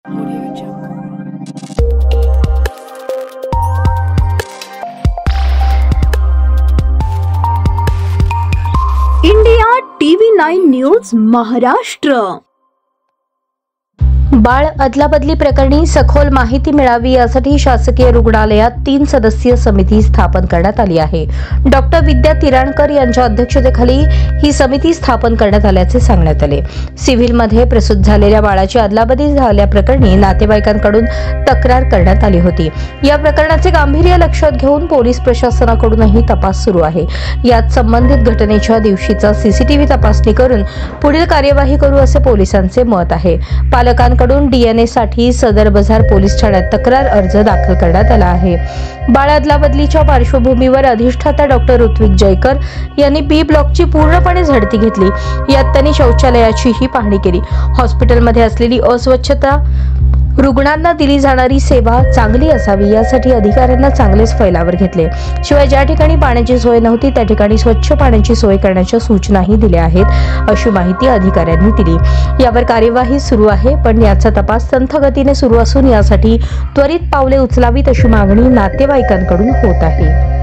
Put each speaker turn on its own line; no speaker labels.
India TV9 news Maharashtra.
बाळ अदलाबदली प्रकरणी सखोल माहिती मिळावी यासाठी शासकीय रुग्णालयात 3 सदस्यीय समिती स्थापन करण्यात आली आहे। डॉक्टर विद्या तिराणकर यांच्या अध्यक्षतेखाली ही समिती स्थापन करण्यात आल्याचे सांगण्यात आले। सिव्हिलमध्ये प्रसूत झालेल्या बाळाची अदलाबदली झाल्याप्रकरणी नातेवाईकांकडून तक्रार करण्यात आली होती। या प्रकरणाचे गांभीर्य लक्षात घेऊन पोलीस प्रशासनाकडूनही तपास सुरू आहे। यात संबंधित घटनेच्या दिवशीचा सीसीटीव्ही तपासणी करून पुढील कार्यवाही करू असे पोलिसांचे मत आहे। पालकांकडून DNA साठी सदर बाजार पोलीस ठाण्यात तक्रार अर्ज दाखल करण्यात आला आहे। बाळ अदलाबदलीच्या पार्श्वभूमीवर अधिष्ठाता डॉक्टर ऋत्विक जयकर यांनी B ब्लॉकची पूर्णपणे झडती घेतली। यात त्यांनी शौचालयाचीही पाहणी केली। हॉस्पिटलमध्ये असलेली अस्वच्छता, रुग्णांना दिली जाणारी सेवा चांगली असावी यासाठी अधिकाऱ्यांना चांगलेच फैलावर घेतले। शिवाय ज्या ठिकाणी पाण्याची सोय नव्हती त्या ठिकाणी स्वच्छ पाण्याची सोय करण्याच्या सूचनाही दिल्या आहेत अशी माहिती अधिकाऱ्यांनी दिली। यावर कार्यवाही सुरू आहे, पण याचा तपास संथ गतीने सुरू असून यासाठी त्वरित पावले उचलावीत अशी मागणी नातेवाईकांकडून होत आहे।